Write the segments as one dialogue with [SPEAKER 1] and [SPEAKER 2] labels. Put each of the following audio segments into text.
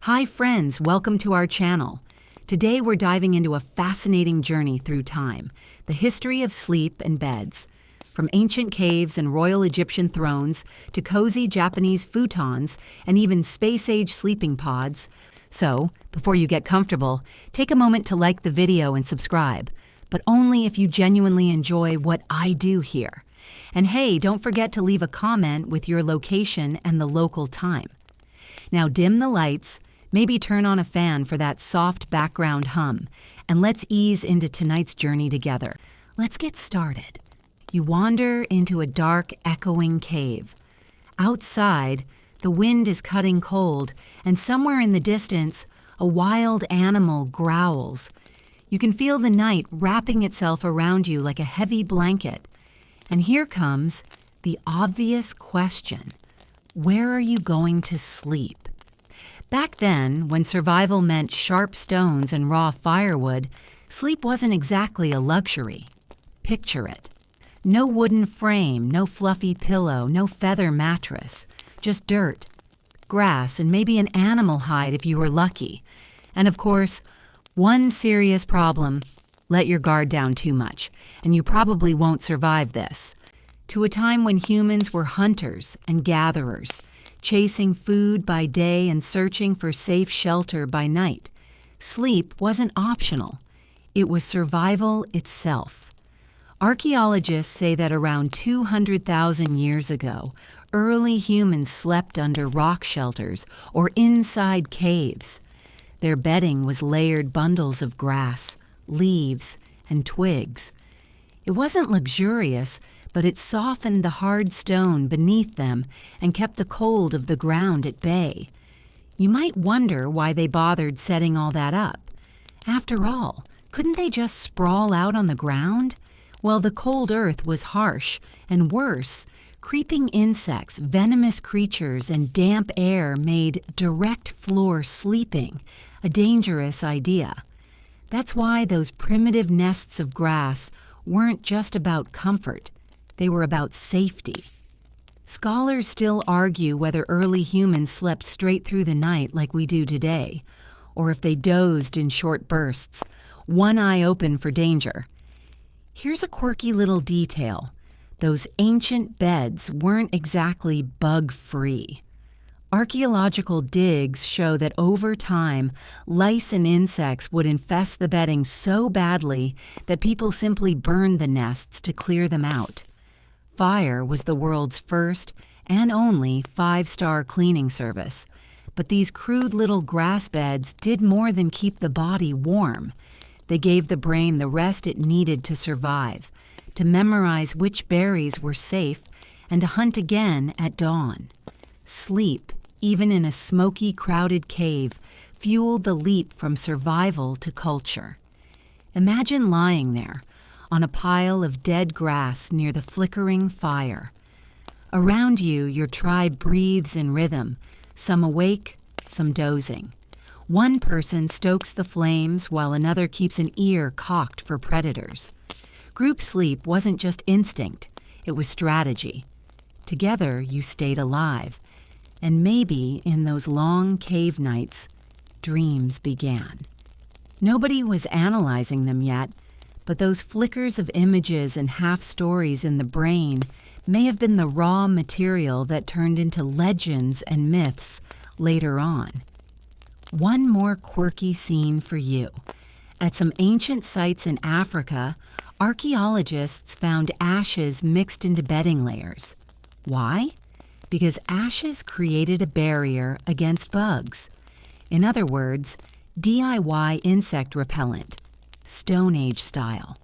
[SPEAKER 1] Hi friends, welcome to our channel. Today we're diving into a fascinating journey through time, the history of sleep and beds. From ancient caves and royal Egyptian thrones to cozy Japanese futons and even space-age sleeping pods. So, before you get comfortable, take a moment to like the video and subscribe, but only if you genuinely enjoy what I do here. And hey, don't forget to leave a comment with your location and the local time. Now dim the lights, maybe turn on a fan for that soft background hum, and let's ease into tonight's journey together. Let's get started. You wander into a dark, echoing cave. Outside, the wind is cutting cold, and somewhere in the distance, a wild animal growls. You can feel the night wrapping itself around you like a heavy blanket. And here comes the obvious question. Where are you going to sleep? Back then, when survival meant sharp stones and raw firewood, sleep wasn't exactly a luxury. Picture it. No wooden frame, no fluffy pillow, no feather mattress. Just dirt, grass, and maybe an animal hide if you were lucky. And of course, one serious problem: let your guard down too much, and you probably won't survive this. To a time when humans were hunters and gatherers, chasing food by day and searching for safe shelter by night. Sleep wasn't optional. It was survival itself. Archaeologists say that around 200,000 years ago, early humans slept under rock shelters or inside caves. Their bedding was layered bundles of grass, leaves, and twigs. It wasn't luxurious, but it softened the hard stone beneath them and kept the cold of the ground at bay. You might wonder why they bothered setting all that up. After all, couldn't they just sprawl out on the ground? Well, the cold earth was harsh, and worse, creeping insects, venomous creatures, and damp air made direct floor sleeping a dangerous idea. That's why those primitive nests of grass weren't just about comfort. They were about safety. Scholars still argue whether early humans slept straight through the night like we do today, or if they dozed in short bursts, one eye open for danger. Here's a quirky little detail. Those ancient beds weren't exactly bug-free. Archaeological digs show that over time, lice and insects would infest the bedding so badly that people simply burned the nests to clear them out. Fire was the world's first and only 5-star cleaning service, but these crude little grass beds did more than keep the body warm. They gave the brain the rest it needed to survive, to memorize which berries were safe, and to hunt again at dawn. Sleep, even in a smoky, crowded cave, fueled the leap from survival to culture. Imagine lying there, on a pile of dead grass near the flickering fire. Around you, your tribe breathes in rhythm, some awake, some dozing. One person stokes the flames while another keeps an ear cocked for predators. Group sleep wasn't just instinct, it was strategy. Together, you stayed alive. And maybe in those long cave nights, dreams began. Nobody was analyzing them yet, but those flickers of images and half-stories in the brain may have been the raw material that turned into legends and myths later on. One more quirky scene for you. At some ancient sites in Africa, archaeologists found ashes mixed into bedding layers. Why? Because ashes created a barrier against bugs. In other words, DIY insect repellent, Stone Age style.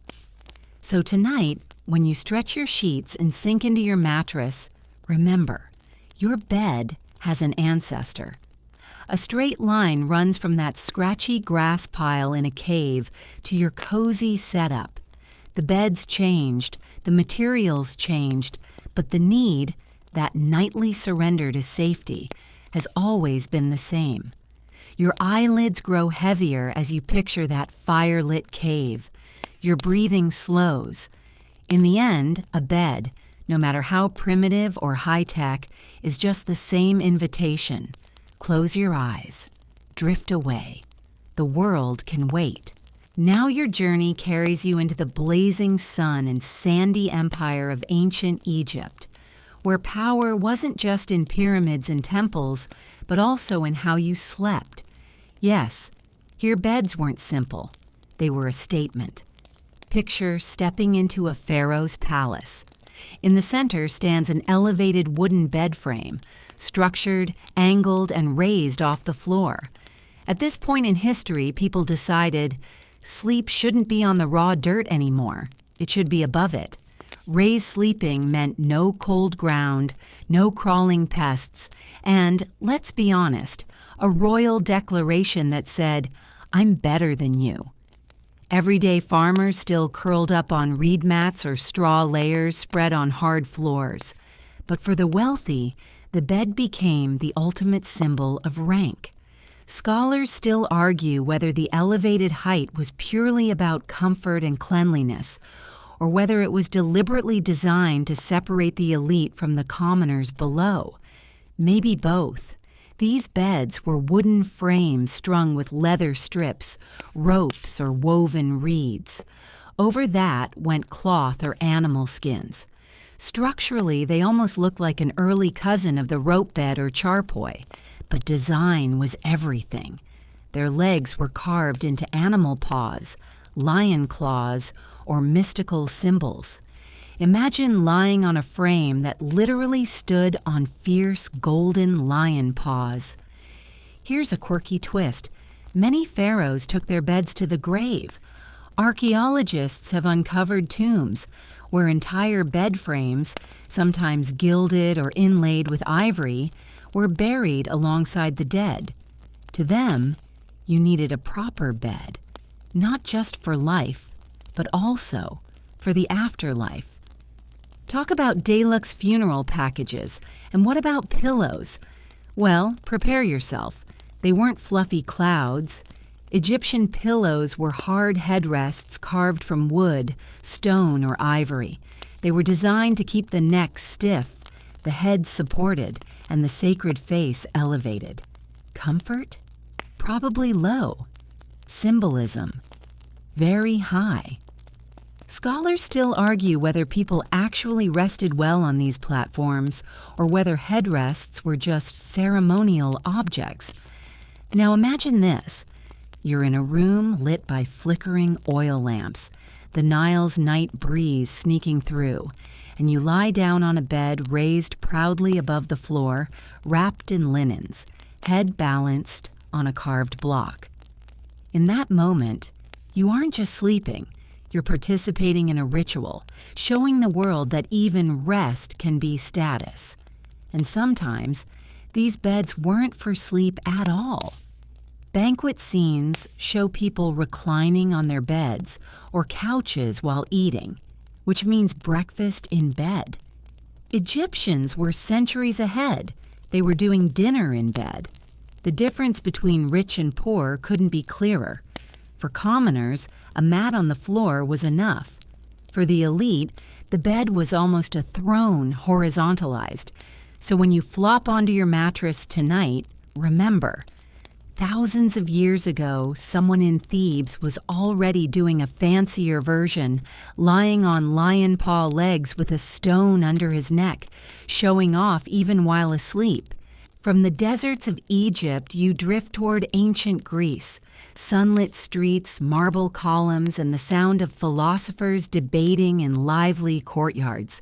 [SPEAKER 1] So tonight, when you stretch your sheets and sink into your mattress, remember, your bed has an ancestor. A straight line runs from that scratchy grass pile in a cave to your cozy setup. The bed's changed, the materials changed, but the need, that nightly surrender to safety, has always been the same. Your eyelids grow heavier as you picture that fire-lit cave. Your breathing slows. In the end, a bed, no matter how primitive or high-tech, is just the same invitation. Close your eyes. drift away. The world can wait. Now your journey carries you into the blazing sun and sandy empire of ancient Egypt, where power wasn't just in pyramids and temples, but also in how you slept. Yes, here beds weren't simple. They were a statement. Picture stepping into a pharaoh's palace. In the center stands an elevated wooden bed frame, structured, angled, and raised off the floor. At this point in history, people decided sleep shouldn't be on the raw dirt anymore. It should be above it. Raised sleeping meant no cold ground, no crawling pests, and, let's be honest, a royal declaration that said, "I'm better than you." Everyday farmers still curled up on reed mats or straw layers spread on hard floors. But for the wealthy, the bed became the ultimate symbol of rank. Scholars still argue whether the elevated height was purely about comfort and cleanliness, or whether it was deliberately designed to separate the elite from the commoners below. Maybe both. These beds were wooden frames strung with leather strips, ropes, or woven reeds. Over that went cloth or animal skins. Structurally, they almost looked like an early cousin of the rope bed or charpoy, but design was everything. Their legs were carved into animal paws, lion claws, or mystical symbols. Imagine lying on a frame that literally stood on fierce golden lion paws. Here's a quirky twist. Many pharaohs took their beds to the grave. Archaeologists have uncovered tombs where entire bed frames, sometimes gilded or inlaid with ivory, were buried alongside the dead. To them, you needed a proper bed, not just for life, but also for the afterlife. Talk about deluxe funeral packages, and what about pillows? Well, prepare yourself. They weren't fluffy clouds. Egyptian pillows were hard headrests carved from wood, stone, or ivory. They were designed to keep the neck stiff, the head supported, and the sacred face elevated. Comfort? Probably low. Symbolism? Very high. Scholars still argue whether people actually rested well on these platforms or whether headrests were just ceremonial objects. Now imagine this. You're in a room lit by flickering oil lamps, the Nile's night breeze sneaking through, and you lie down on a bed raised proudly above the floor, wrapped in linens, head balanced on a carved block. In that moment, you aren't just sleeping. You're participating in a ritual, showing the world that even rest can be status. And sometimes, these beds weren't for sleep at all. Banquet scenes show people reclining on their beds or couches while eating, which means breakfast in bed. Egyptians were centuries ahead. They were doing dinner in bed. The difference between rich and poor couldn't be clearer. For commoners, a mat on the floor was enough. For the elite, the bed was almost a throne horizontalized. So when you flop onto your mattress tonight, remember, thousands of years ago, someone in Thebes was already doing a fancier version, lying on lion paw legs with a stone under his neck, showing off even while asleep. From the deserts of Egypt, you drift toward ancient Greece. Sunlit streets, marble columns, and the sound of philosophers debating in lively courtyards.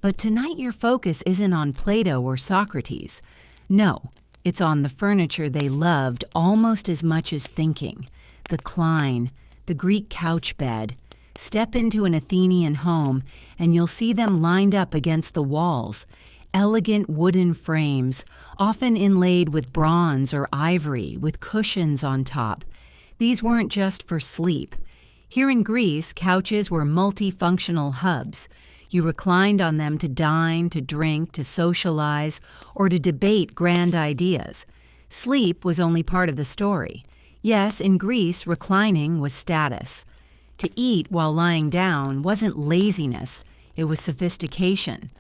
[SPEAKER 1] But tonight your focus isn't on Plato or Socrates. No, it's on the furniture they loved almost as much as thinking. The Klein, the Greek couch bed. Step into an Athenian home, and you'll see them lined up against the walls. Elegant wooden frames, often inlaid with bronze or ivory, with cushions on top. These weren't just for sleep. Here in Greece, couches were multifunctional hubs. You reclined on them to dine, to drink, to socialize, or to debate grand ideas. Sleep was only part of the story. Yes, in Greece, reclining was status. To eat while lying down wasn't laziness, it was sophistication.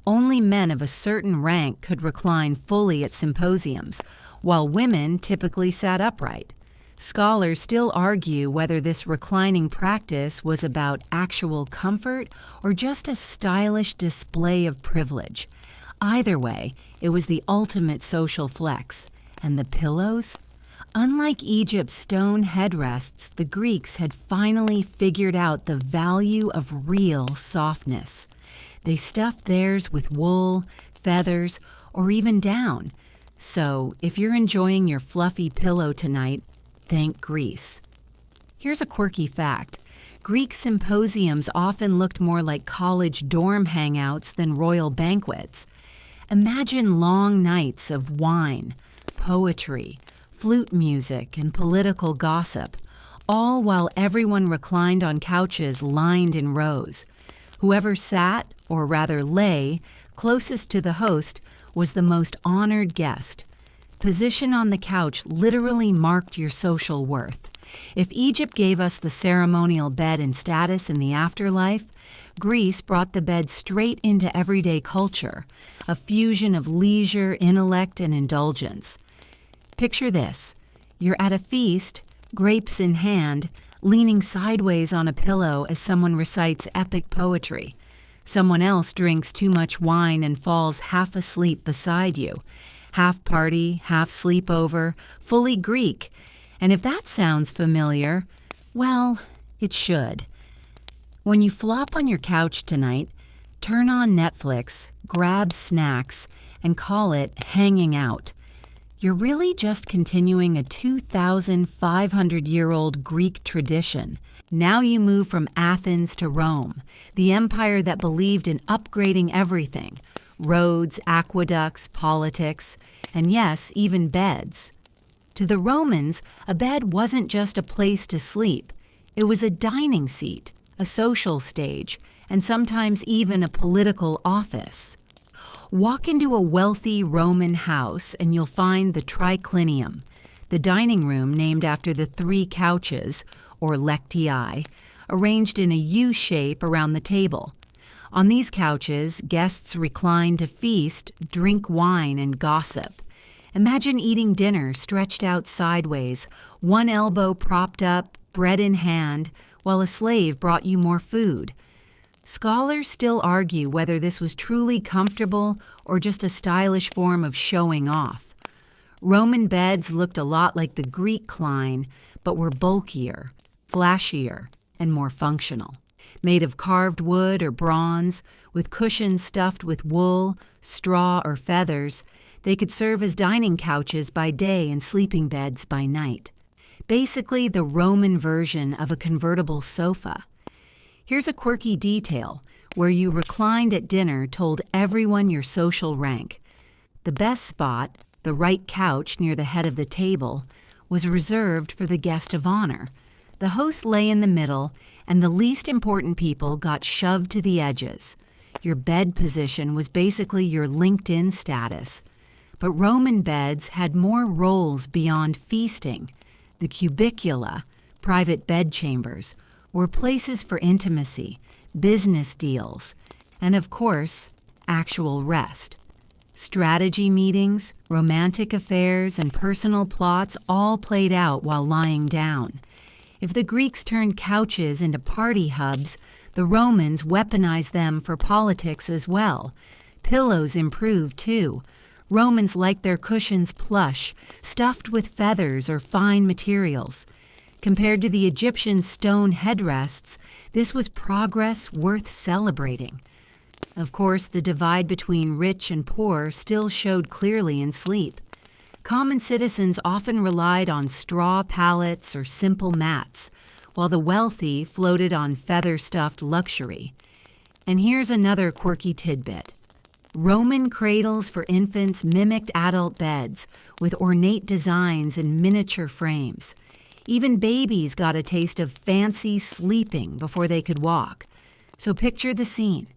[SPEAKER 1] Only men of a certain rank could recline fully at symposiums, while women typically sat upright. Scholars still argue whether this reclining practice was about actual comfort or just a stylish display of privilege. Either way, it was the ultimate social flex. And the pillows? Unlike Egypt's stone headrests, the Greeks had finally figured out the value of real softness. They stuffed theirs with wool, feathers, or even down. So, if you're enjoying your fluffy pillow tonight, thank Greece. Here's a quirky fact. Greek symposiums often looked more like college dorm hangouts than royal banquets. Imagine long nights of wine, poetry, flute music, and political gossip, all while everyone reclined on couches lined in rows. Whoever sat, or rather lay, closest to the host was the most honored guest. Position on the couch literally marked your social worth. If Egypt gave us the ceremonial bed and status in the afterlife, Greece brought the bed straight into everyday culture, a fusion of leisure, intellect, and indulgence. Picture this. You're at a feast, grapes in hand, leaning sideways on a pillow as someone recites epic poetry. Someone else drinks too much wine and falls half asleep beside you. Half party, half sleepover, fully Greek. And if that sounds familiar, well, it should. When you flop on your couch tonight, turn on Netflix, grab snacks, and call it hanging out. You're really just continuing a 2,500-year-old Greek tradition. Now you move from Athens to Rome, the empire that believed in upgrading everything: roads, aqueducts, politics, and yes, even beds. To the Romans, a bed wasn't just a place to sleep. It was a dining seat, a social stage, and sometimes even a political office. Walk into a wealthy Roman house and you'll find the triclinium, the dining room named after the three couches, or lectii, arranged in a U shape around the table. On these couches, guests recline to feast, drink wine, and gossip. Imagine eating dinner stretched out sideways, one elbow propped up, bread in hand, while a slave brought you more food. Scholars still argue whether this was truly comfortable or just a stylish form of showing off. Roman beds looked a lot like the Greek cline, but were bulkier, flashier, and more functional. Made of carved wood or bronze, with cushions stuffed with wool, straw, or feathers, they could serve as dining couches by day and sleeping beds by night. Basically the Roman version of a convertible sofa. Here's a quirky detail. Where you reclined at dinner told everyone your social rank. The best spot, the right couch near the head of the table, was reserved for the guest of honor. The host lay in the middle, and the least important people got shoved to the edges. Your bed position was basically your LinkedIn status. But Roman beds had more roles beyond feasting. The cubicula, private bedchambers, were places for intimacy, business deals, and of course, actual rest. Strategy meetings, romantic affairs, and personal plots all played out while lying down. If the Greeks turned couches into party hubs, the Romans weaponized them for politics as well. Pillows improved too. Romans liked their cushions plush, stuffed with feathers or fine materials. Compared to the Egyptian stone headrests, this was progress worth celebrating. Of course, the divide between rich and poor still showed clearly in sleep. Common citizens often relied on straw pallets or simple mats, while the wealthy floated on feather-stuffed luxury. And here's another quirky tidbit. Roman cradles for infants mimicked adult beds, with ornate designs and miniature frames. Even babies got a taste of fancy sleeping before they could walk. So picture the scene.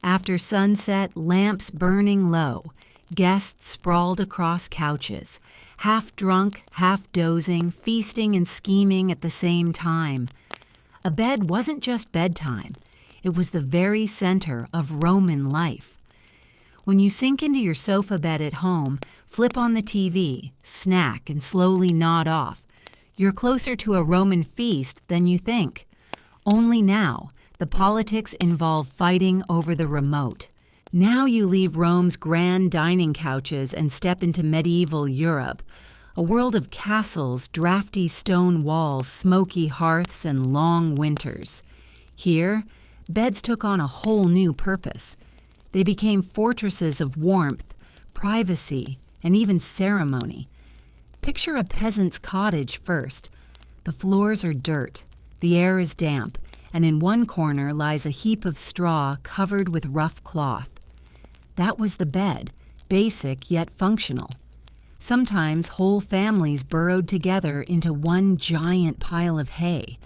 [SPEAKER 1] After sunset, lamps burning low, guests sprawled across couches, half drunk, half dozing, feasting and scheming at the same time. A bed wasn't just bedtime. It was the very center of Roman life. When you sink into your sofa bed at home, Flip on the TV, snack, and slowly nod off. You're closer to a Roman feast than you think. Only now, the politics involve fighting over the remote. Now you leave Rome's grand dining couches and step into medieval Europe, a world of castles, drafty stone walls, smoky hearths, and long winters. Here, beds took on a whole new purpose. They became fortresses of warmth, privacy, and even ceremony. Picture a peasant's cottage first. The floors are dirt, the air is damp, and in one corner lies a heap of straw covered with rough cloth. That was the bed, basic yet functional. Sometimes whole families burrowed together into one giant pile of hay.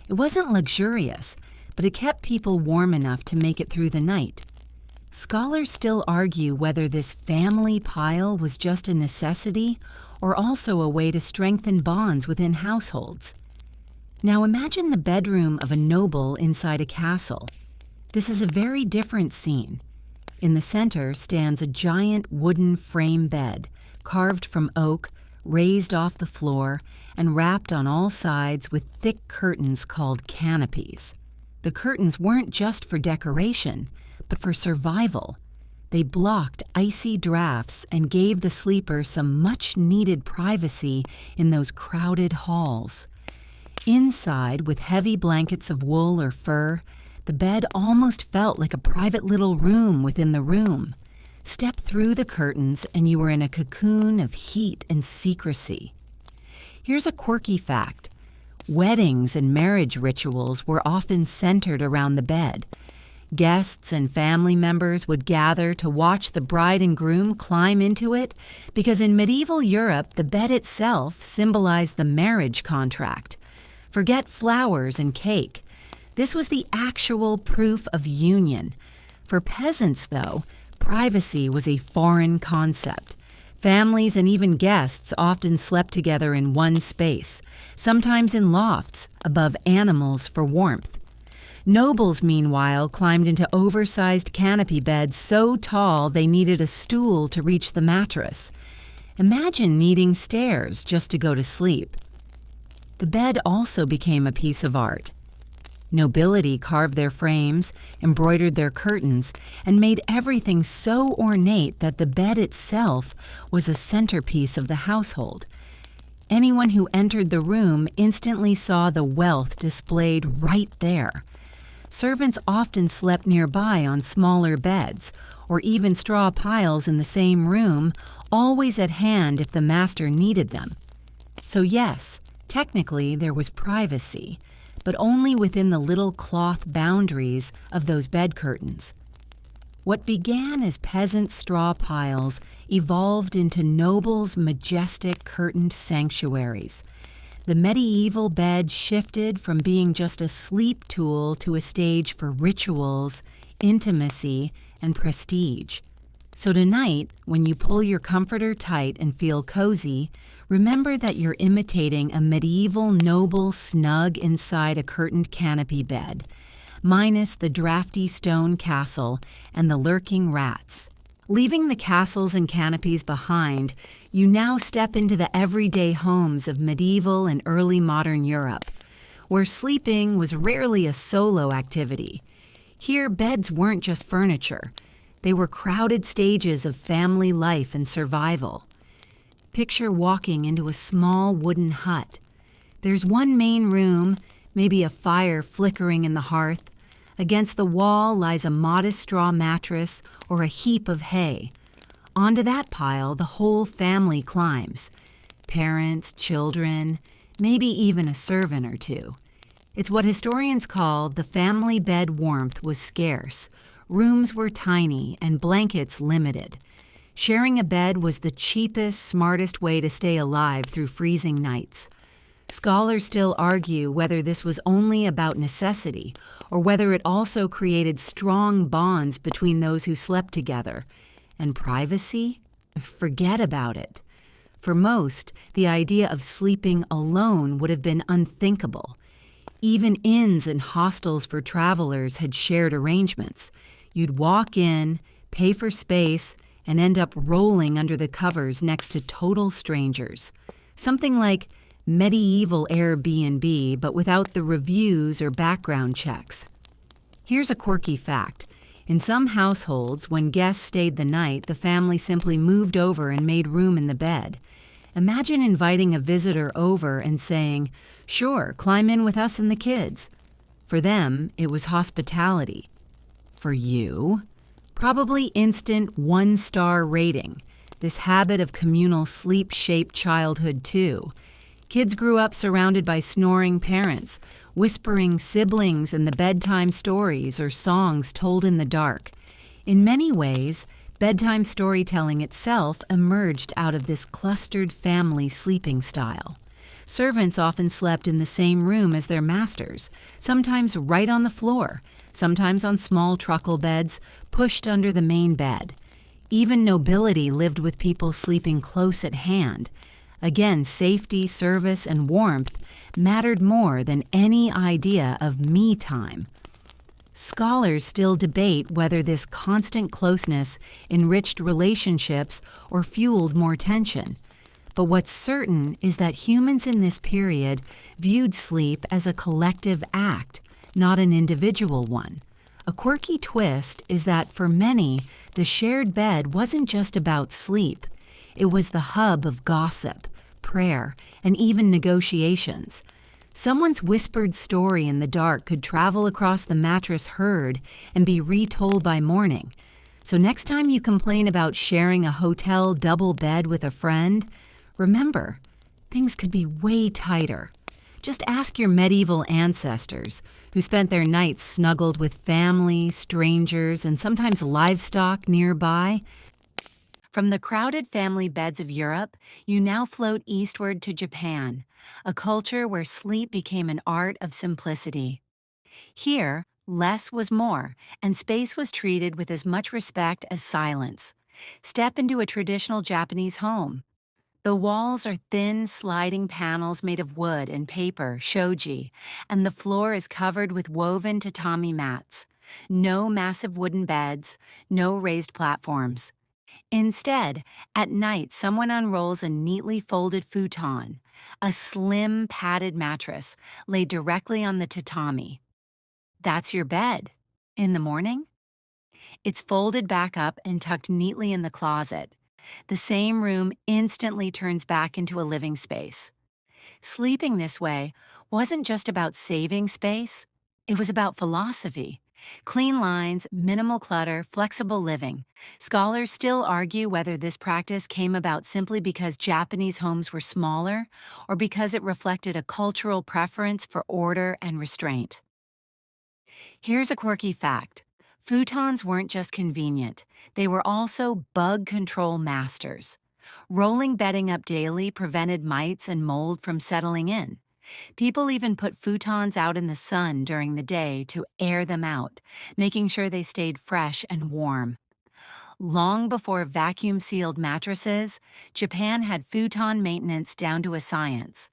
[SPEAKER 1] It wasn't luxurious, but it kept people warm enough to make it through the night. Scholars still argue whether this family pile was just a necessity or also a way to strengthen bonds within households. Now imagine the bedroom of a noble inside a castle. This is a very different scene. In the center stands a giant wooden frame bed, carved from oak, raised off the floor, and wrapped on all sides with thick curtains called canopies. The curtains weren't just for decoration, but for survival. They blocked icy drafts and gave the sleeper some much-needed privacy in those crowded halls. Inside, with heavy blankets of wool or fur, the bed almost felt like a private little room within the room. Step through the curtains and you were in a cocoon of heat and secrecy. Here's a quirky fact. Weddings and marriage rituals were often centered around the bed. Guests and family members would gather to watch the bride and groom climb into it because in medieval Europe, the bed itself symbolized the marriage contract. Forget flowers and cake. This was the actual proof of union. For peasants, though, privacy was a foreign concept. Families and even guests often slept together in one space, sometimes in lofts, above animals for warmth. Nobles, meanwhile, climbed into oversized canopy beds so tall they needed a stool to reach the mattress. Imagine needing stairs just to go to sleep. The bed also became a piece of art. Nobility carved their frames, embroidered their curtains, and made everything so ornate that the bed itself was a centerpiece of the household. Anyone who entered the room instantly saw the wealth displayed right there. Servants often slept nearby on smaller beds, or even straw piles in the same room, always at hand if the master needed them. So yes, technically there was privacy, but only within the little cloth boundaries of those bed curtains. What began as peasant straw piles evolved into nobles' majestic curtained sanctuaries. The medieval bed shifted from being just a sleep tool to a stage for rituals, intimacy, and prestige. So tonight, when you pull your comforter tight and feel cozy, remember that you're imitating a medieval noble snug inside a curtained canopy bed, minus the drafty stone castle and the lurking rats. Leaving the castles and canopies behind, you now step into the everyday homes of medieval and early modern Europe, where sleeping was rarely a solo activity. Here, beds weren't just furniture. They were crowded stages of family life and survival. Picture walking into a small wooden hut. There's one main room, maybe a fire flickering in the hearth. Against the wall lies a modest straw mattress or a heap of hay. Onto that pile, the whole family climbs. Parents, children, maybe even a servant or two. It's what historians call the family bed warmth was scarce. Rooms were tiny and blankets limited. Sharing a bed was the cheapest, smartest way to stay alive through freezing nights. Scholars still argue whether this was only about necessity or whether it also created strong bonds between those who slept together. And privacy? Forget about it. For most, the idea of sleeping alone would have been unthinkable. Even inns and hostels for travelers had shared arrangements. You'd walk in, pay for space, and end up rolling under the covers next to total strangers. Something like medieval Airbnb, but without the reviews or background checks. Here's a quirky fact. In some households, when guests stayed the night, the family simply moved over and made room in the bed. Imagine inviting a visitor over and saying, "Sure, climb in with us and the kids." For them, it was hospitality. For you, probably instant one-star rating. This habit of communal sleep shaped childhood too. Kids grew up surrounded by snoring parents, whispering siblings, and the bedtime stories or songs told in the dark. In many ways, bedtime storytelling itself emerged out of this clustered family sleeping style. Servants often slept in the same room as their masters, sometimes right on the floor, sometimes on small truckle beds pushed under the main bed. Even nobility lived with people sleeping close at hand. Again, safety, service, and warmth mattered more than any idea of me time. Scholars still debate whether this constant closeness enriched relationships or fueled more tension. But what's certain is that humans in this period viewed sleep as a collective act, not an individual one. A quirky twist is that for many, the shared bed wasn't just about sleep. It was the hub of gossip, prayer, and even negotiations. Someone's whispered story in the dark could travel across the mattress herd and be retold by morning. So next time you complain about sharing a hotel double bed with a friend, remember, things could be way tighter. Just ask your medieval ancestors, who spent their nights snuggled with family, strangers, and sometimes livestock nearby. From the crowded family beds of Europe, you now float eastward to Japan, a culture where sleep became an art of simplicity. Here, less was more, and space was treated with as much respect as silence. Step into a traditional Japanese home. The walls are thin, sliding panels made of wood and paper, shoji, and the floor is covered with woven tatami mats. No massive wooden beds, no raised platforms. Instead, at night, someone unrolls a neatly folded futon, a slim, padded mattress laid directly on the tatami. That's your bed. In the morning, it's folded back up and tucked neatly in the closet. The same room instantly turns back into a living space. Sleeping this way wasn't just about saving space, it was about philosophy. Clean lines, minimal clutter, flexible living. Scholars still argue whether this practice came about simply because Japanese homes were smaller or because it reflected a cultural preference for order and restraint. Here's a quirky fact. Futons weren't just convenient, they were also bug control masters. Rolling bedding up daily prevented mites and mold from settling in. People even put futons out in the sun during the day to air them out, making sure they stayed fresh and warm. Long before vacuum-sealed mattresses, Japan had futon maintenance down to a science.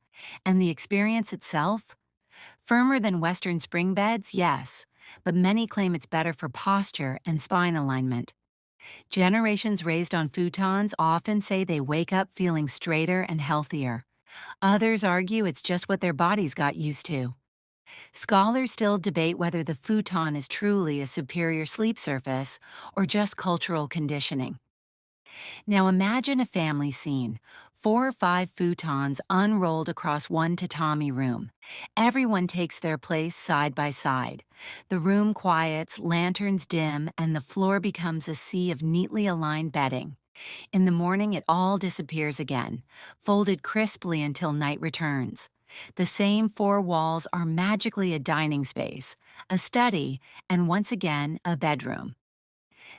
[SPEAKER 1] And the experience itself? Firmer than Western spring beds, yes, but many claim it's better for posture and spine alignment. Generations raised on futons often say they wake up feeling straighter and healthier. Others argue it's just what their bodies got used to. Scholars still debate whether the futon is truly a superior sleep surface or just cultural conditioning. Now imagine a family scene. 4 or 5 futons unrolled across one tatami room. Everyone takes their place side by side. The room quiets, lanterns dim, and the floor becomes a sea of neatly aligned bedding. In the morning, it all disappears again, folded crisply until night returns. The same 4 walls are magically a dining space, a study, and once again, a bedroom.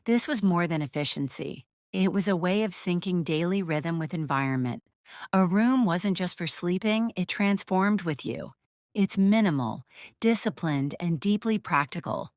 [SPEAKER 1] This was more than efficiency. It was a way of syncing daily rhythm with environment. A room wasn't just for sleeping, it transformed with you. It's minimal, disciplined, and deeply practical.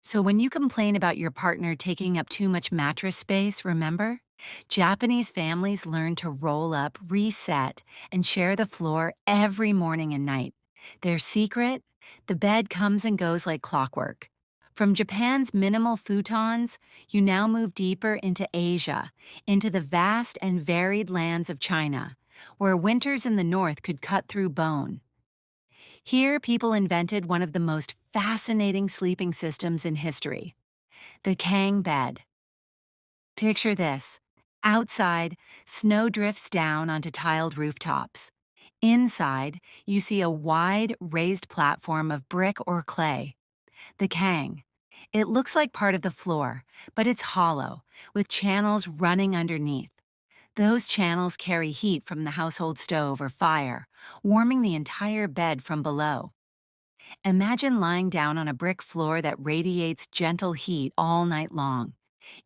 [SPEAKER 1] So when you complain about your partner taking up too much mattress space, remember? Japanese families learned to roll up, reset, and share the floor every morning and night. Their secret? The bed comes and goes like clockwork. From Japan's minimal futons, you now move deeper into Asia, into the vast and varied lands of China, where winters in the north could cut through bone. Here, people invented one of the most fascinating sleeping systems in history, the Kang bed. Picture this. Outside, snow drifts down onto tiled rooftops. Inside, you see a wide, raised platform of brick or clay, the Kang. It looks like part of the floor, but it's hollow, with channels running underneath. Those channels carry heat from the household stove or fire, warming the entire bed from below. Imagine lying down on a brick floor that radiates gentle heat all night long.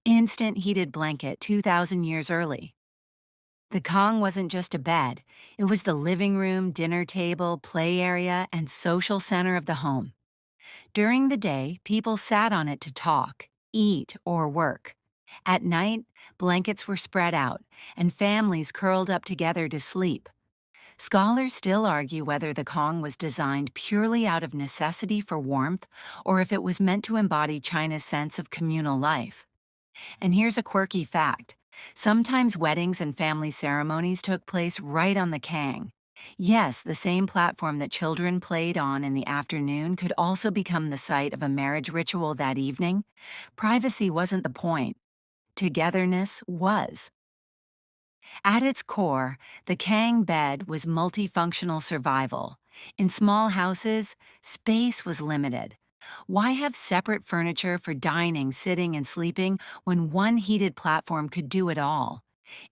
[SPEAKER 1] Instant heated blanket 2,000 years early. The Kong wasn't just a bed, it was the living room, dinner table, play area, and social center of the home. During the day, people sat on it to talk, eat, or work. At night, blankets were spread out, and families curled up together to sleep. Scholars still argue whether the Kong was designed purely out of necessity for warmth or if it was meant to embody China's sense of communal life. And here's a quirky fact. Sometimes weddings and family ceremonies took place right on the Kang. Yes, the same platform that children played on in the afternoon could also become the site of a marriage ritual that evening. Privacy wasn't the point. Togetherness was. At its core, the Kang bed was multifunctional survival. In small houses, space was limited. Why have separate furniture for dining, sitting, and sleeping when one heated platform could do it all?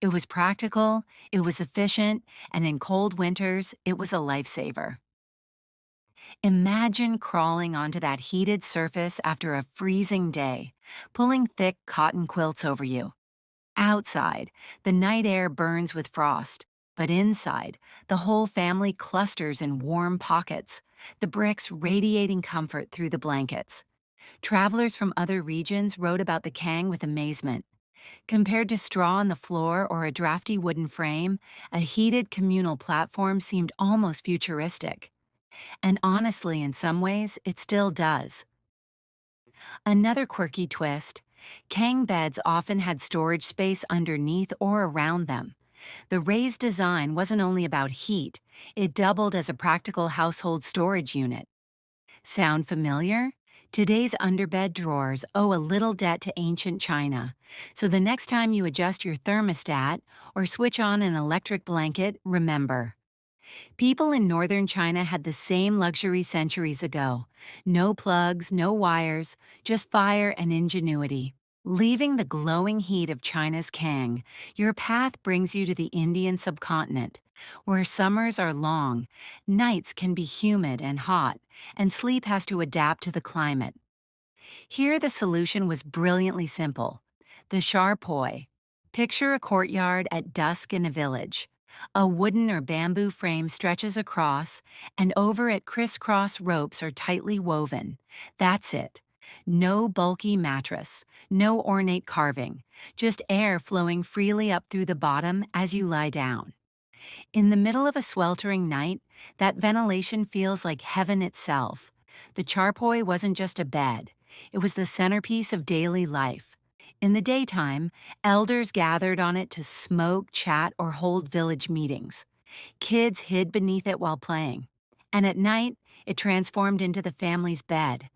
[SPEAKER 1] It was practical, it was efficient, and in cold winters, it was a lifesaver. Imagine crawling onto that heated surface after a freezing day, pulling thick cotton quilts over you. Outside, the night air burns with frost, but inside, the whole family clusters in warm pockets, the bricks radiating comfort through the blankets. Travelers from other regions wrote about the Kang with amazement. Compared to straw on the floor or a drafty wooden frame, a heated communal platform seemed almost futuristic. And honestly, in some ways, it still does. Another quirky twist, Kang beds often had storage space underneath or around them. The raised design wasn't only about heat, it doubled as a practical household storage unit. Sound familiar? Today's underbed drawers owe a little debt to ancient China, so the next time you adjust your thermostat or switch on an electric blanket, remember. People in northern China had the same luxury centuries ago. No plugs, no wires, just fire and ingenuity. Leaving the glowing heat of China's Kang, your path brings you to the Indian subcontinent, where summers are long, nights can be humid and hot, and sleep has to adapt to the climate. Here the solution was brilliantly simple. The charpoy. Picture a courtyard at dusk in a village. A wooden or bamboo frame stretches across, and over it crisscross ropes are tightly woven. That's it. No bulky mattress, no ornate carving, just air flowing freely up through the bottom as you lie down. In the middle of a sweltering night, that ventilation feels like heaven itself. The charpoy wasn't just a bed, it was the centerpiece of daily life. In the daytime, elders gathered on it to smoke, chat, or hold village meetings. Kids hid beneath it while playing. And at night, it transformed into the family's bed.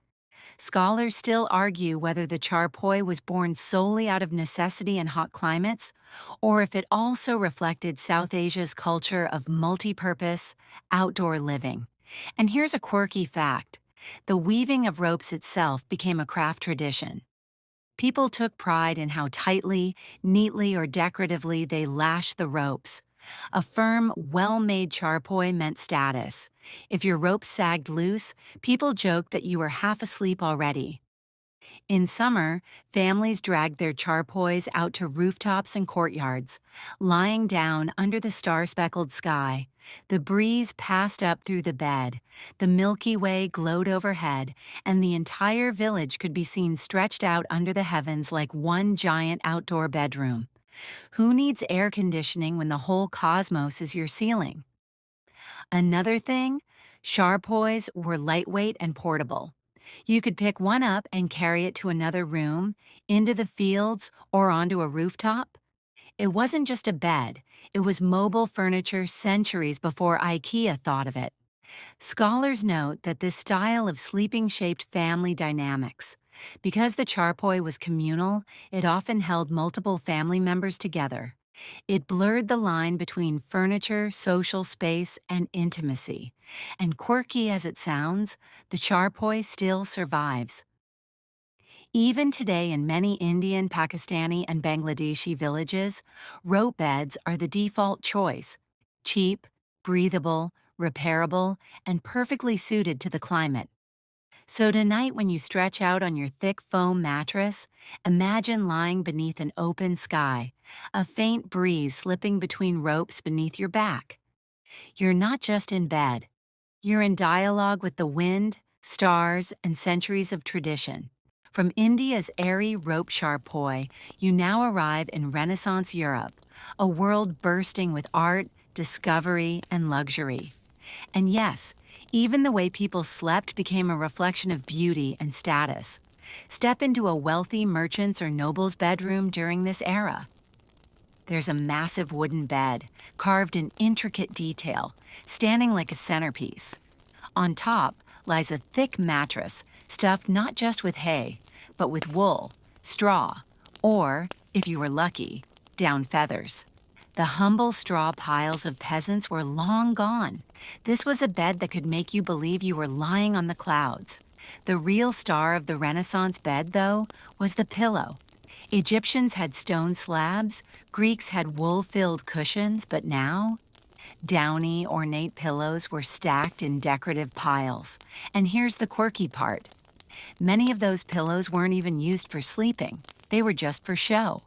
[SPEAKER 1] Scholars still argue whether the charpoy was born solely out of necessity in hot climates, or if it also reflected South Asia's culture of multi-purpose, outdoor living. And here's a quirky fact. The weaving of ropes itself became a craft tradition. People took pride in how tightly, neatly, or decoratively they lashed the ropes. A firm, well-made charpoy meant status. If your ropes sagged loose, people joked that you were half asleep already. In summer, families dragged their charpoys out to rooftops and courtyards, lying down under the star-speckled sky. The breeze passed up through the bed, the Milky Way glowed overhead, and the entire village could be seen stretched out under the heavens like one giant outdoor bedroom. Who needs air conditioning when the whole cosmos is your ceiling? Another thing, charpoys were lightweight and portable. You could pick one up and carry it to another room, into the fields, or onto a rooftop. It wasn't just a bed, it was mobile furniture centuries before IKEA thought of it. Scholars note that this style of sleeping shaped family dynamics. Because the charpoy was communal, it often held multiple family members together. It blurred the line between furniture, social space, and intimacy. And quirky as it sounds, the charpoy still survives. Even today, in many Indian, Pakistani, and Bangladeshi villages, rope beds are the default choice. Cheap, breathable, repairable, and perfectly suited to the climate. So tonight, when you stretch out on your thick foam mattress, imagine lying beneath an open sky, a faint breeze slipping between ropes beneath your back. You're not just in bed, you're in dialogue with the wind, stars, and centuries of tradition. From India's airy rope charpoy, you now arrive in Renaissance Europe, a world bursting with art, discovery, and luxury. And yes, even the way people slept became a reflection of beauty and status. Step into a wealthy merchant's or noble's bedroom during this era. There's a massive wooden bed, carved in intricate detail, standing like a centerpiece. On top lies a thick mattress, stuffed not just with hay, but with wool, straw, or, if you were lucky, down feathers. The humble straw piles of peasants were long gone. This was a bed that could make you believe you were lying on the clouds. The real star of the Renaissance bed, though, was the pillow. Egyptians had stone slabs, Greeks had wool-filled cushions, but now, downy, ornate pillows were stacked in decorative piles. And here's the quirky part. Many of those pillows weren't even used for sleeping. They were just for show.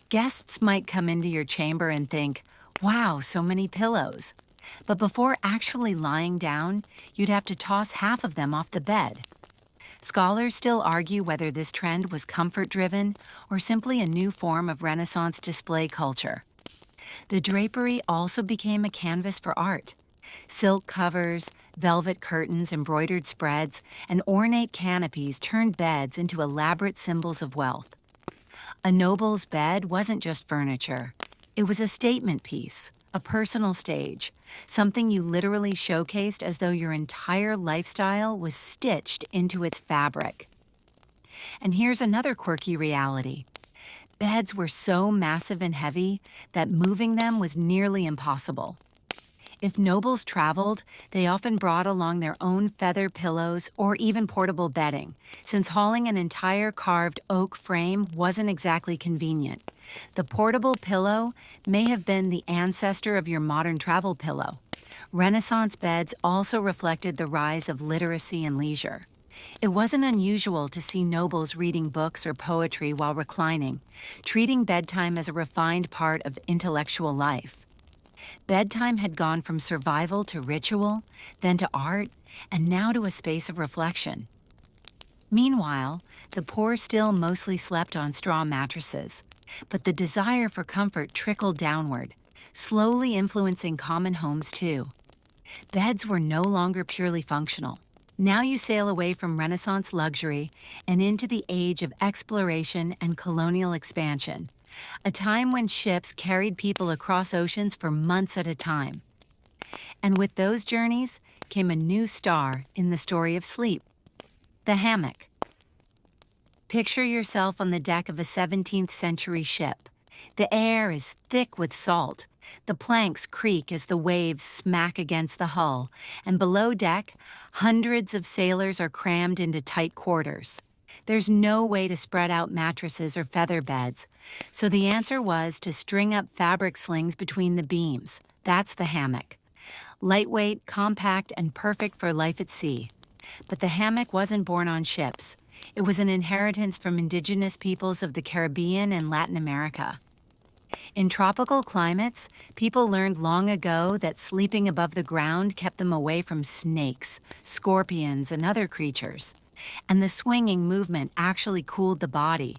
[SPEAKER 1] Guests might come into your chamber and think, wow, so many pillows. But before actually lying down, you'd have to toss half of them off the bed. Scholars still argue whether this trend was comfort-driven or simply a new form of Renaissance display culture. The drapery also became a canvas for art. Silk covers, velvet curtains, embroidered spreads, and ornate canopies turned beds into elaborate symbols of wealth. A noble's bed wasn't just furniture. It was a statement piece, a personal stage, something you literally showcased as though your entire lifestyle was stitched into its fabric. And here's another quirky reality. Beds were so massive and heavy that moving them was nearly impossible. If nobles traveled, they often brought along their own feather pillows or even portable bedding, since hauling an entire carved oak frame wasn't exactly convenient. The portable pillow may have been the ancestor of your modern travel pillow. Renaissance beds also reflected the rise of literacy and leisure. It wasn't unusual to see nobles reading books or poetry while reclining, treating bedtime as a refined part of intellectual life. Bedtime had gone from survival to ritual, then to art, and now to a space of reflection. Meanwhile, the poor still mostly slept on straw mattresses, but the desire for comfort trickled downward, slowly influencing common homes too. Beds were no longer purely functional. Now you sail away from Renaissance luxury and into the age of exploration and colonial expansion, a time when ships carried people across oceans for months at a time. And with those journeys came a new star in the story of sleep, the hammock. Picture yourself on the deck of a 17th century ship. The air is thick with salt. The planks creak as the waves smack against the hull, and below deck, hundreds of sailors are crammed into tight quarters. There's no way to spread out mattresses or feather beds, so the answer was to string up fabric slings between the beams. That's the hammock. Lightweight, compact, and perfect for life at sea. But the hammock wasn't born on ships. It was an inheritance from indigenous peoples of the Caribbean and Latin America. In tropical climates, people learned long ago that sleeping above the ground kept them away from snakes, scorpions, and other creatures. And the swinging movement actually cooled the body.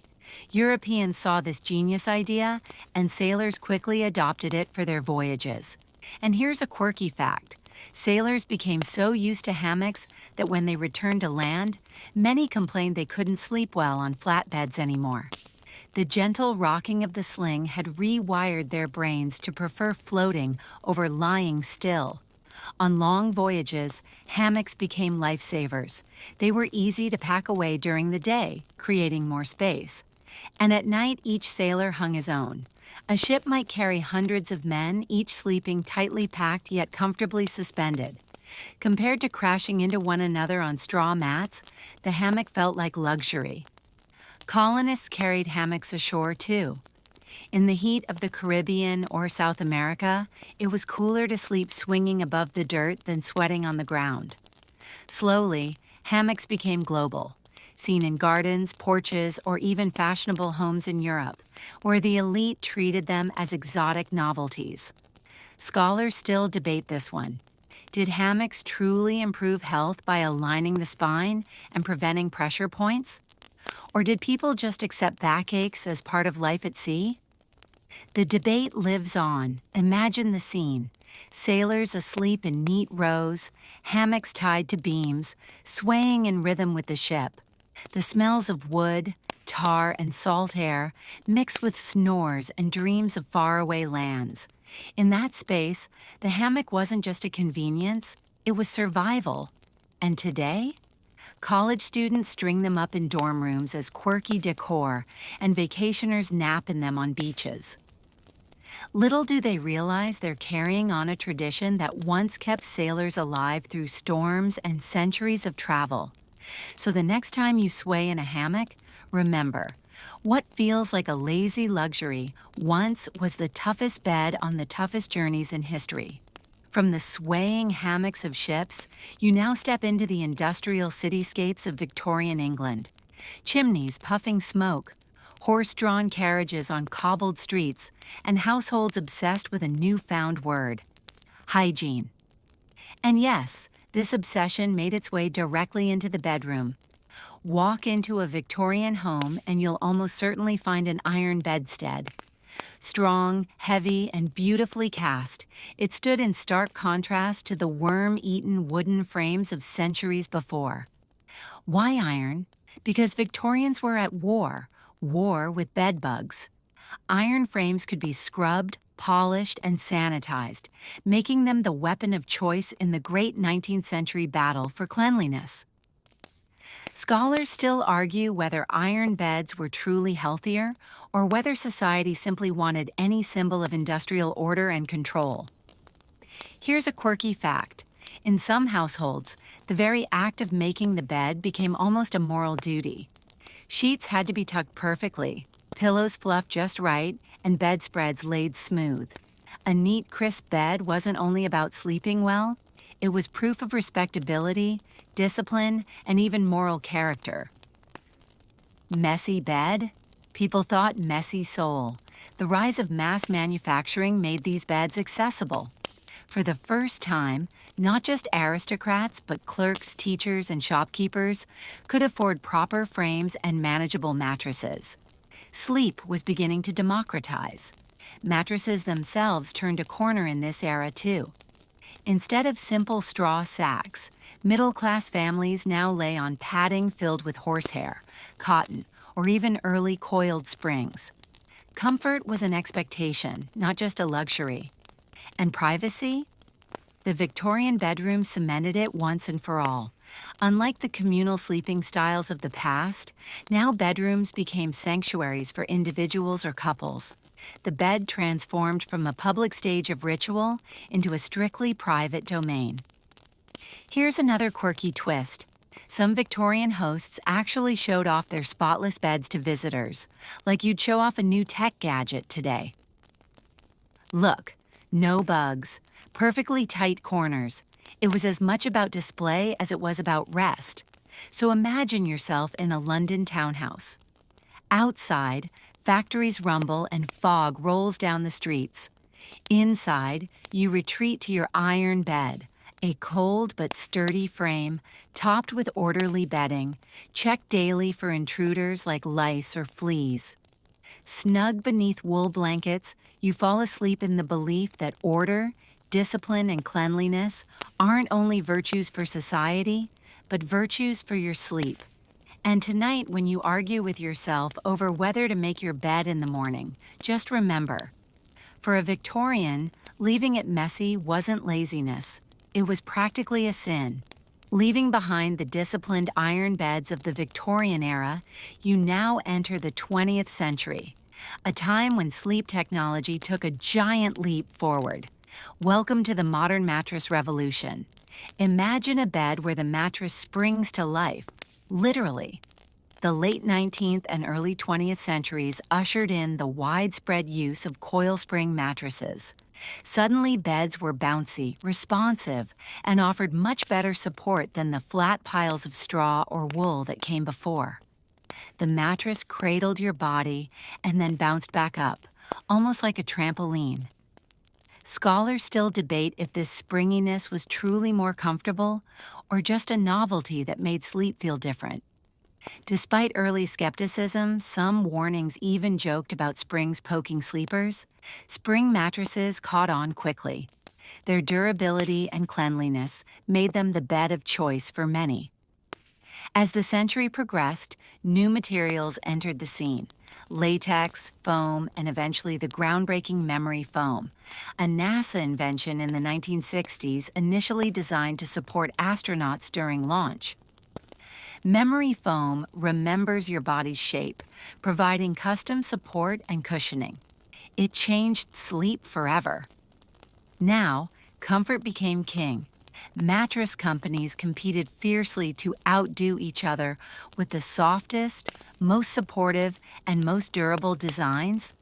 [SPEAKER 1] Europeans saw this genius idea, and sailors quickly adopted it for their voyages. And here's a quirky fact. Sailors became so used to hammocks that when they returned to land, many complained they couldn't sleep well on flat beds anymore. The gentle rocking of the sling had rewired their brains to prefer floating over lying still. On long voyages, hammocks became lifesavers. They were easy to pack away during the day, creating more space. And at night, each sailor hung his own. A ship might carry hundreds of men, each sleeping tightly packed yet comfortably suspended. Compared to crashing into one another on straw mats, the hammock felt like luxury. Colonists carried hammocks ashore too. In the heat of the Caribbean or South America, it was cooler to sleep swinging above the dirt than sweating on the ground. Slowly, hammocks became global, seen in gardens, porches, or even fashionable homes in Europe, where the elite treated them as exotic novelties. Scholars still debate this one. Did hammocks truly improve health by aligning the spine and preventing pressure points? Or did people just accept backaches as part of life at sea? The debate lives on. Imagine the scene. Sailors asleep in neat rows, hammocks tied to beams, swaying in rhythm with the ship. The smells of wood, tar, and salt air mix with snores and dreams of faraway lands. In that space, the hammock wasn't just a convenience, it was survival. And today? College students string them up in dorm rooms as quirky decor, and vacationers nap in them on beaches. Little do they realize they're carrying on a tradition that once kept sailors alive through storms and centuries of travel. So the next time you sway in a hammock, remember, what feels like a lazy luxury once was the toughest bed on the toughest journeys in history. From the swaying hammocks of ships, you now step into the industrial cityscapes of Victorian England. Chimneys puffing smoke, horse-drawn carriages on cobbled streets, and households obsessed with a newfound word: hygiene. And yes, this obsession made its way directly into the bedroom. Walk into a Victorian home and you'll almost certainly find an iron bedstead. Strong, heavy, and beautifully cast, it stood in stark contrast to the worm-eaten wooden frames of centuries before. Why iron? Because Victorians were at war with bedbugs. Iron frames could be scrubbed, polished, and sanitized, making them the weapon of choice in the great 19th century battle for cleanliness. Scholars still argue whether iron beds were truly healthier or whether society simply wanted any symbol of industrial order and control. Here's a quirky fact. In some households, the very act of making the bed became almost a moral duty. Sheets had to be tucked perfectly, pillows fluffed just right, and bedspreads laid smooth. A neat, crisp bed wasn't only about sleeping well, it was proof of respectability, discipline, and even moral character. Messy bed? People thought messy soul. The rise of mass manufacturing made these beds accessible. For the first time, not just aristocrats, but clerks, teachers, and shopkeepers could afford proper frames and manageable mattresses. Sleep was beginning to democratize. Mattresses themselves turned a corner in this era, too. Instead of simple straw sacks, middle-class families now lay on padding filled with horsehair, cotton, or even early coiled springs. Comfort was an expectation, not just a luxury. And privacy? The Victorian bedroom cemented it once and for all. Unlike the communal sleeping styles of the past, now bedrooms became sanctuaries for individuals or couples. The bed transformed from a public stage of ritual into a strictly private domain. Here's another quirky twist. Some Victorian hosts actually showed off their spotless beds to visitors, like you'd show off a new tech gadget today. Look, no bugs, perfectly tight corners. It was as much about display as it was about rest. So imagine yourself in a London townhouse. Outside, factories rumble and fog rolls down the streets. Inside, you retreat to your iron bed, a cold but sturdy frame, topped with orderly bedding, checked daily for intruders like lice or fleas. Snug beneath wool blankets, you fall asleep in the belief that order, discipline and cleanliness aren't only virtues for society, but virtues for your sleep. And tonight, when you argue with yourself over whether to make your bed in the morning, just remember, for a Victorian, leaving it messy wasn't laziness. It was practically a sin. Leaving behind the disciplined iron beds of the Victorian era, you now enter the 20th century, a time when sleep technology took a giant leap forward. Welcome to the modern mattress revolution. Imagine a bed where the mattress springs to life, literally. The late 19th and early 20th centuries ushered in the widespread use of coil spring mattresses. Suddenly, beds were bouncy, responsive, and offered much better support than the flat piles of straw or wool that came before. The mattress cradled your body and then bounced back up, almost like a trampoline. Scholars still debate if this springiness was truly more comfortable or just a novelty that made sleep feel different. Despite early skepticism, some warnings even joked about springs poking sleepers. Spring mattresses caught on quickly. Their durability and cleanliness made them the bed of choice for many. As the century progressed, new materials entered the scene: latex, foam, and eventually the groundbreaking memory foam, a NASA invention in the 1960s initially designed to support astronauts during launch. Memory foam remembers your body's shape, providing custom support and cushioning. It changed sleep forever. Now, comfort became king. Mattress companies competed fiercely to outdo each other with the softest, most supportive, and most durable designs.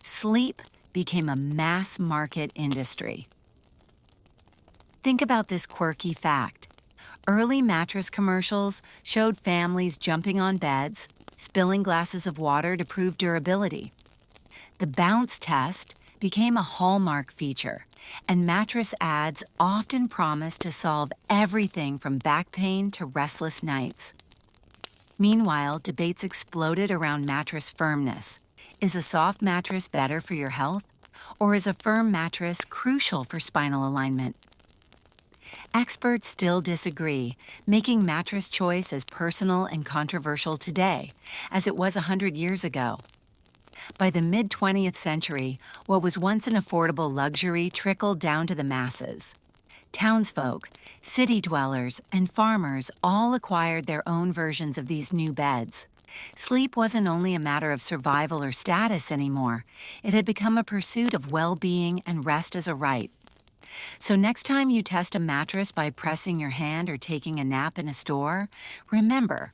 [SPEAKER 1] Sleep became a mass market industry. Think about this quirky fact. Early mattress commercials showed families jumping on beds, spilling glasses of water to prove durability. The bounce test became a hallmark feature, and mattress ads often promised to solve everything from back pain to restless nights. Meanwhile, debates exploded around mattress firmness. Is a soft mattress better for your health, or is a firm mattress crucial for spinal alignment? Experts still disagree, making mattress choice as personal and controversial today as it was 100 years ago. By the mid-20th century, what was once an affordable luxury trickled down to the masses. Townsfolk, city dwellers, and farmers all acquired their own versions of these new beds. Sleep wasn't only a matter of survival or status anymore. It had become a pursuit of well-being and rest as a right. So next time you test a mattress by pressing your hand or taking a nap in a store, remember,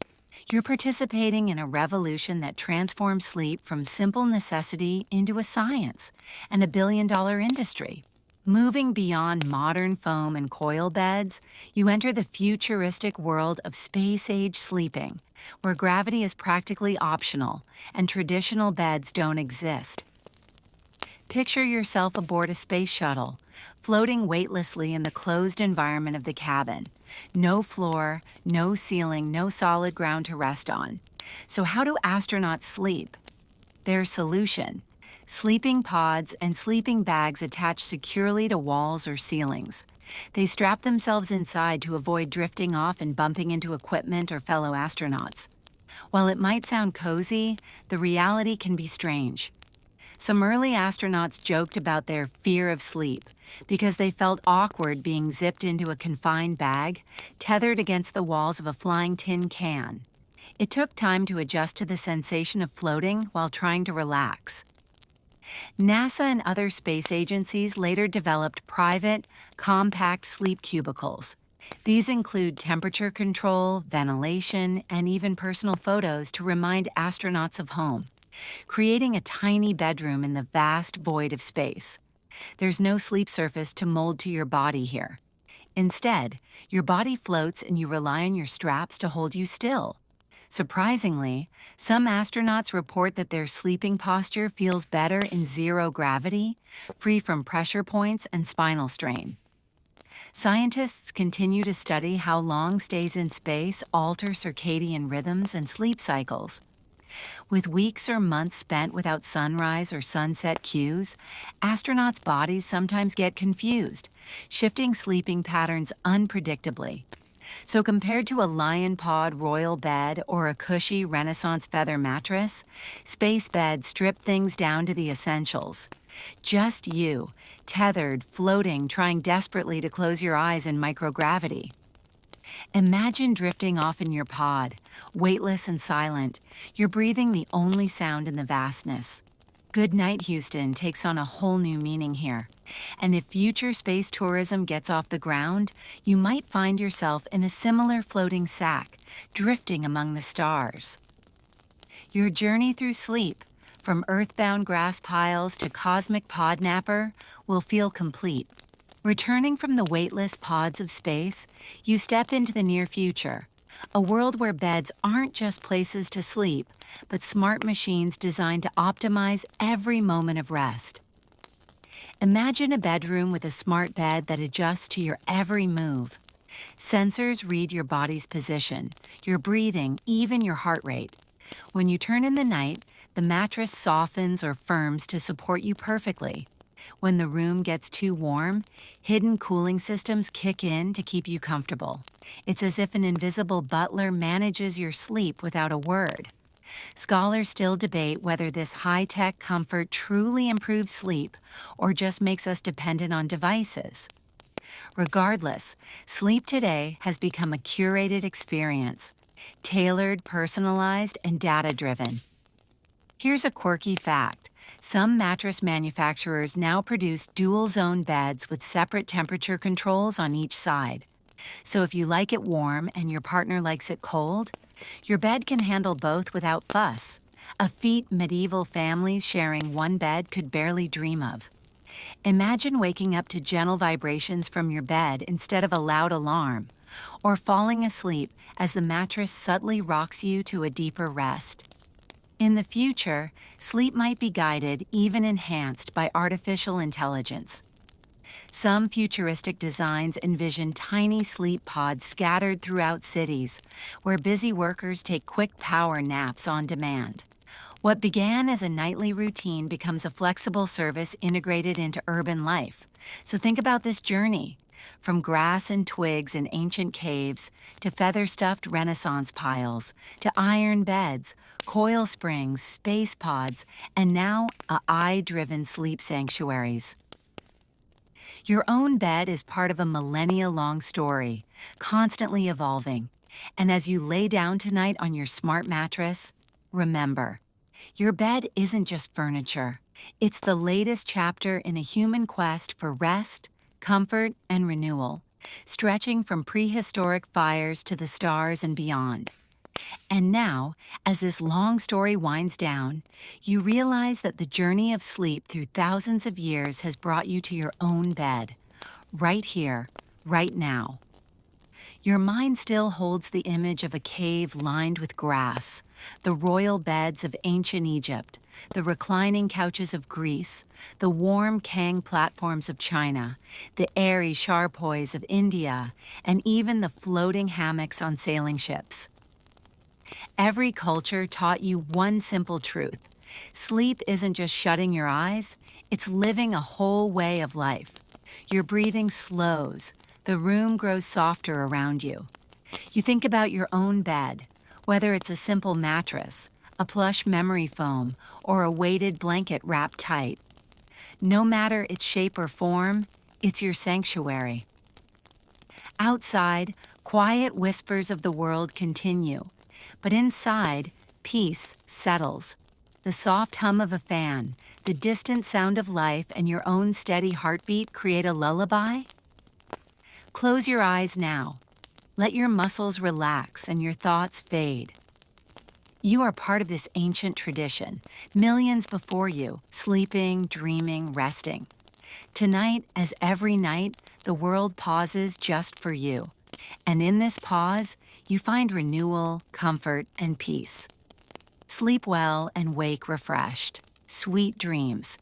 [SPEAKER 1] you're participating in a revolution that transforms sleep from simple necessity into a science and a billion-dollar industry. Moving beyond modern foam and coil beds, you enter the futuristic world of space-age sleeping, where gravity is practically optional and traditional beds don't exist. Picture yourself aboard a space shuttle, floating weightlessly in the closed environment of the cabin. No floor, no ceiling, no solid ground to rest on. So how do astronauts sleep? Their solution: sleeping pods and sleeping bags attached securely to walls or ceilings. They strap themselves inside to avoid drifting off and bumping into equipment or fellow astronauts. While it might sound cozy, the reality can be strange. Some early astronauts joked about their fear of sleep because they felt awkward being zipped into a confined bag, tethered against the walls of a flying tin can. It took time to adjust to the sensation of floating while trying to relax. NASA and other space agencies later developed private, compact sleep cubicles. These include temperature control, ventilation, and even personal photos to remind astronauts of home, creating a tiny bedroom in the vast void of space. There's no sleep surface to mold to your body here. Instead, your body floats and you rely on your straps to hold you still. Surprisingly, some astronauts report that their sleeping posture feels better in zero gravity, free from pressure points and spinal strain. Scientists continue to study how long stays in space alter circadian rhythms and sleep cycles. With weeks or months spent without sunrise or sunset cues, astronauts' bodies sometimes get confused, shifting sleeping patterns unpredictably. So compared to a lion pod royal bed or a cushy Renaissance feather mattress, space beds strip things down to the essentials. Just you, tethered, floating, trying desperately to close your eyes in microgravity. Imagine drifting off in your pod, weightless and silent, your breathing the only sound in the vastness. Good night, Houston takes on a whole new meaning here. And if future space tourism gets off the ground, you might find yourself in a similar floating sack, drifting among the stars. Your journey through sleep, from earthbound grass piles to cosmic podnapper, will feel complete. Returning from the weightless pods of space, you step into the near future, a world where beds aren't just places to sleep, but smart machines designed to optimize every moment of rest. Imagine a bedroom with a smart bed that adjusts to your every move. Sensors read your body's position, your breathing, even your heart rate. When you turn in the night, the mattress softens or firms to support you perfectly. When the room gets too warm, hidden cooling systems kick in to keep you comfortable. It's as if an invisible butler manages your sleep without a word. Scholars still debate whether this high-tech comfort truly improves sleep or just makes us dependent on devices. Regardless, sleep today has become a curated experience, tailored, personalized, and data-driven. Here's a quirky fact. Some mattress manufacturers now produce dual-zone beds with separate temperature controls on each side. So if you like it warm and your partner likes it cold, your bed can handle both without fuss, a feat medieval families sharing one bed could barely dream of. Imagine waking up to gentle vibrations from your bed instead of a loud alarm, or falling asleep as the mattress subtly rocks you to a deeper rest. In the future, sleep might be guided, even enhanced by artificial intelligence. Some futuristic designs envision tiny sleep pods scattered throughout cities, where busy workers take quick power naps on demand. What began as a nightly routine becomes a flexible service integrated into urban life. So think about this journey. From grass and twigs in ancient caves, to feather-stuffed Renaissance piles, to iron beds, coil springs, space pods, and now AI-driven sleep sanctuaries. Your own bed is part of a millennia-long story, constantly evolving. And as you lay down tonight on your smart mattress, remember, your bed isn't just furniture. It's the latest chapter in a human quest for rest, comfort, and renewal, stretching from prehistoric fires to the stars and beyond. And now, as this long story winds down, you realize that the journey of sleep through thousands of years has brought you to your own bed, right here, right now. Your mind still holds the image of a cave lined with grass, the royal beds of ancient Egypt, the reclining couches of Greece, the warm Kang platforms of China, the airy charpoys of India, and even the floating hammocks on sailing ships. Every culture taught you one simple truth. Sleep isn't just shutting your eyes, it's living a whole way of life. Your breathing slows, the room grows softer around you. You think about your own bed, whether it's a simple mattress, a plush memory foam, or a weighted blanket wrapped tight. No matter its shape or form, it's your sanctuary. Outside, quiet whispers of the world continue, but inside, peace settles. The soft hum of a fan, the distant sound of life, and your own steady heartbeat create a lullaby. Close your eyes now. Let your muscles relax and your thoughts fade. You are part of this ancient tradition, millions before you, sleeping, dreaming, resting. Tonight, as every night, the world pauses just for you. And in this pause, you find renewal, comfort, and peace. Sleep well and wake refreshed. Sweet dreams.